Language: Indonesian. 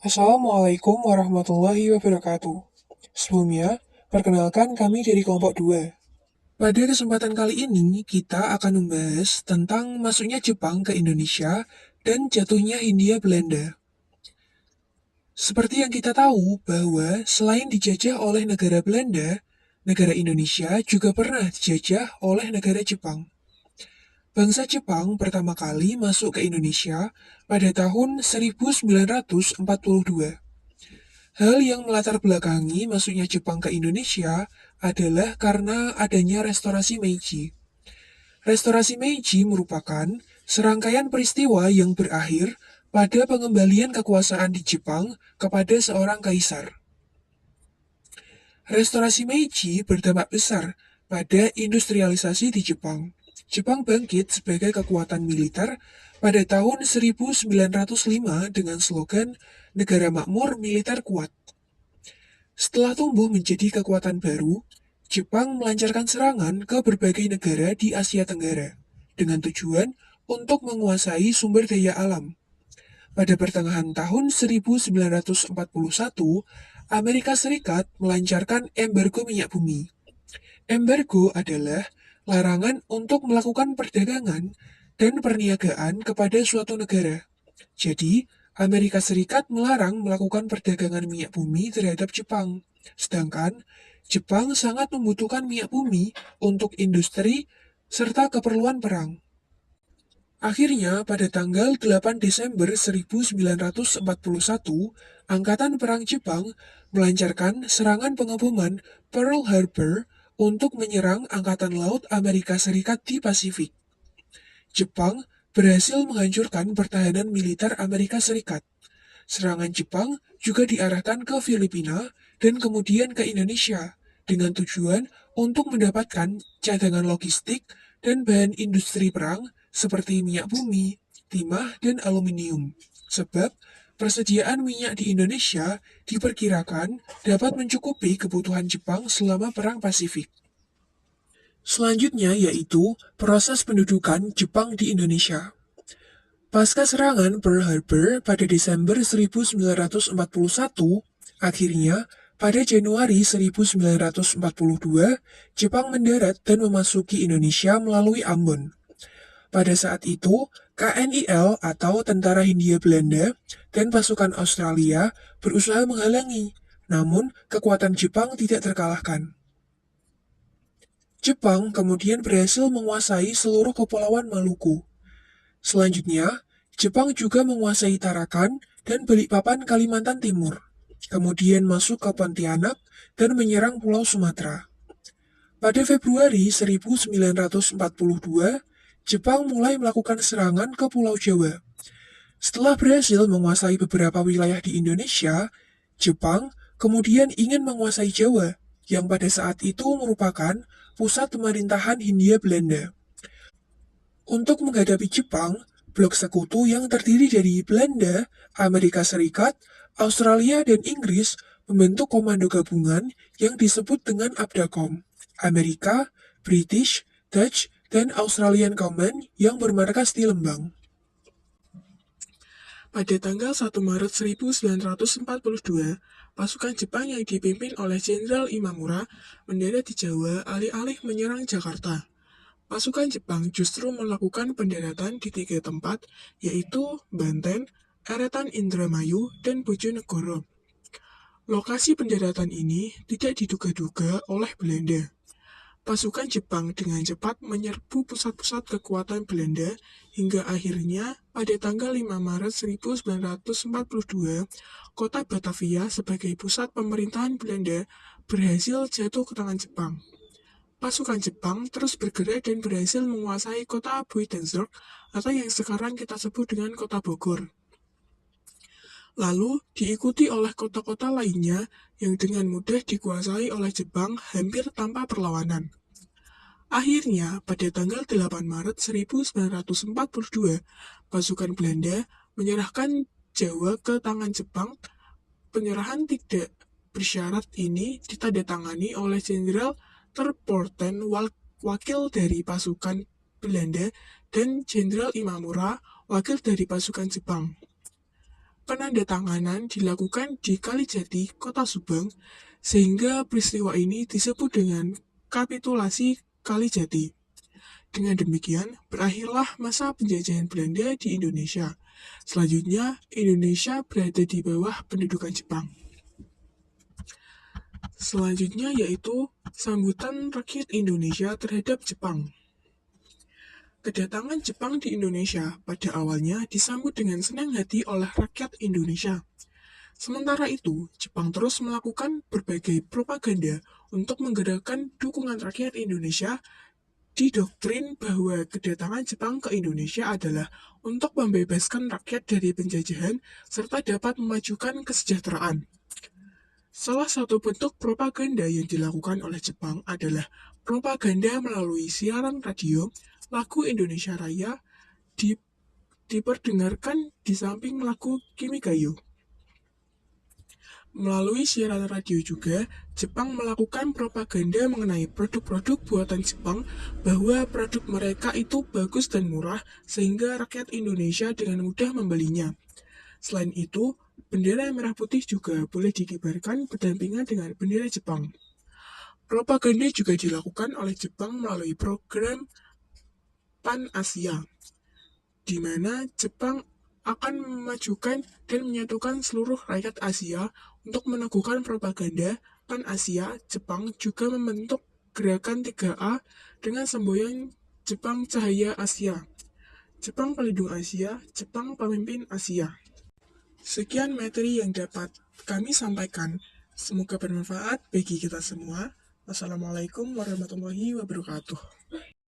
Assalamualaikum warahmatullahi wabarakatuh. Sebelumnya, perkenalkan kami dari kelompok 2. Pada kesempatan kali ini, kita akan membahas tentang masuknya Jepang ke Indonesia dan jatuhnya Hindia Belanda. Seperti yang kita tahu bahwa selain dijajah oleh negara Belanda, negara Indonesia juga pernah dijajah oleh negara Jepang. Bangsa Jepang pertama kali masuk ke Indonesia pada tahun 1942. Hal yang melatar belakangi masuknya Jepang ke Indonesia adalah karena adanya restorasi Meiji. Restorasi Meiji merupakan serangkaian peristiwa yang berakhir pada pengembalian kekuasaan di Jepang kepada seorang kaisar. Restorasi Meiji berdampak besar pada industrialisasi di Jepang. Jepang bangkit sebagai kekuatan militer pada tahun 1905 dengan slogan Negara Makmur Militer Kuat. Setelah tumbuh menjadi kekuatan baru, Jepang melancarkan serangan ke berbagai negara di Asia Tenggara dengan tujuan untuk menguasai sumber daya alam. Pada pertengahan tahun 1941, Amerika Serikat melancarkan embargo minyak bumi. Embargo adalah larangan untuk melakukan perdagangan dan perniagaan kepada suatu negara. Jadi, Amerika Serikat melarang melakukan perdagangan minyak bumi terhadap Jepang. Sedangkan Jepang sangat membutuhkan minyak bumi untuk industri serta keperluan perang. Akhirnya, pada tanggal 8 Desember 1941, Angkatan Perang Jepang melancarkan serangan pengeboman Pearl Harbor untuk menyerang Angkatan Laut Amerika Serikat di Pasifik. Jepang berhasil menghancurkan pertahanan militer Amerika Serikat. Serangan Jepang juga diarahkan ke Filipina dan kemudian ke Indonesia dengan tujuan untuk mendapatkan cadangan logistik dan bahan industri perang seperti minyak bumi, timah, dan aluminium. Sebab persediaan minyak di Indonesia diperkirakan dapat mencukupi kebutuhan Jepang selama Perang Pasifik. Selanjutnya yaitu proses pendudukan Jepang di Indonesia. Pasca serangan Pearl Harbor pada Desember 1941, akhirnya pada Januari 1942, Jepang mendarat dan memasuki Indonesia melalui Ambon. Pada saat itu, KNIL atau Tentara Hindia Belanda dan pasukan Australia berusaha menghalangi, namun kekuatan Jepang tidak terkalahkan. Jepang kemudian berhasil menguasai seluruh kepulauan Maluku. Selanjutnya, Jepang juga menguasai Tarakan dan Balikpapan Kalimantan Timur, kemudian masuk ke Pontianak dan menyerang Pulau Sumatera. Pada Februari 1942, Jepang mulai melakukan serangan ke Pulau Jawa. Setelah berhasil menguasai beberapa wilayah di Indonesia, Jepang kemudian ingin menguasai Jawa, yang pada saat itu merupakan pusat pemerintahan Hindia Belanda. Untuk menghadapi Jepang, blok sekutu yang terdiri dari Belanda, Amerika Serikat, Australia, dan Inggris membentuk komando gabungan yang disebut dengan ABDACOM, Amerika, British, Dutch, dan Australian Command yang bermarkas di Lembang. Pada tanggal 1 Maret 1942, pasukan Jepang yang dipimpin oleh Jenderal Imamura mendarat di Jawa alih-alih menyerang Jakarta. Pasukan Jepang justru melakukan pendaratan di 3 tempat, yaitu Banten, Eretan Indramayu, dan Bojonegoro. Lokasi pendaratan ini tidak diduga-duga oleh Belanda. Pasukan Jepang dengan cepat menyerbu pusat-pusat kekuatan Belanda hingga akhirnya pada tanggal 5 Maret 1942, kota Batavia sebagai pusat pemerintahan Belanda berhasil jatuh ke tangan Jepang. Pasukan Jepang terus bergerak dan berhasil menguasai kota Buitenzorg atau yang sekarang kita sebut dengan kota Bogor. Lalu diikuti oleh kota-kota lainnya yang dengan mudah dikuasai oleh Jepang hampir tanpa perlawanan. Akhirnya, pada tanggal 8 Maret 1942, pasukan Belanda menyerahkan Jawa ke tangan Jepang. Penyerahan tidak bersyarat ini ditandatangani oleh Jenderal Terpoorten, wakil dari pasukan Belanda, dan Jenderal Imamura, wakil dari pasukan Jepang. penandatanganan dilakukan di Kalijati, Kota Subang, sehingga peristiwa ini disebut dengan kapitulasi Kalijati. Dengan demikian, berakhirlah masa penjajahan Belanda di Indonesia. Selanjutnya, Indonesia berada di bawah pendudukan Jepang. Selanjutnya yaitu sambutan rakyat Indonesia terhadap Jepang. Kedatangan Jepang di Indonesia pada awalnya disambut dengan senang hati oleh rakyat Indonesia. Sementara itu, Jepang terus melakukan berbagai propaganda untuk menggerakkan dukungan rakyat Indonesia. Didoktrin bahwa kedatangan Jepang ke Indonesia adalah untuk membebaskan rakyat dari penjajahan serta dapat memajukan kesejahteraan. Salah satu bentuk propaganda yang dilakukan oleh Jepang adalah propaganda melalui siaran radio. Lagu Indonesia Raya diperdengarkan di samping lagu Kimigayo. Melalui siaran radio juga, Jepang melakukan propaganda mengenai produk-produk buatan Jepang bahwa produk mereka itu bagus dan murah sehingga rakyat Indonesia dengan mudah membelinya. Selain itu, bendera merah putih juga boleh dikibarkan berdampingan dengan bendera Jepang. Propaganda juga dilakukan oleh Jepang melalui program Pan-Asia, di mana Jepang akan memajukan dan menyatukan seluruh rakyat Asia. Untuk meneguhkan propaganda Pan-Asia, Jepang juga membentuk gerakan 3A dengan semboyan Jepang Cahaya Asia. Jepang Pelindung Asia, Jepang Pemimpin Asia. Sekian materi yang dapat kami sampaikan. Semoga bermanfaat bagi kita semua. Wassalamualaikum warahmatullahi wabarakatuh.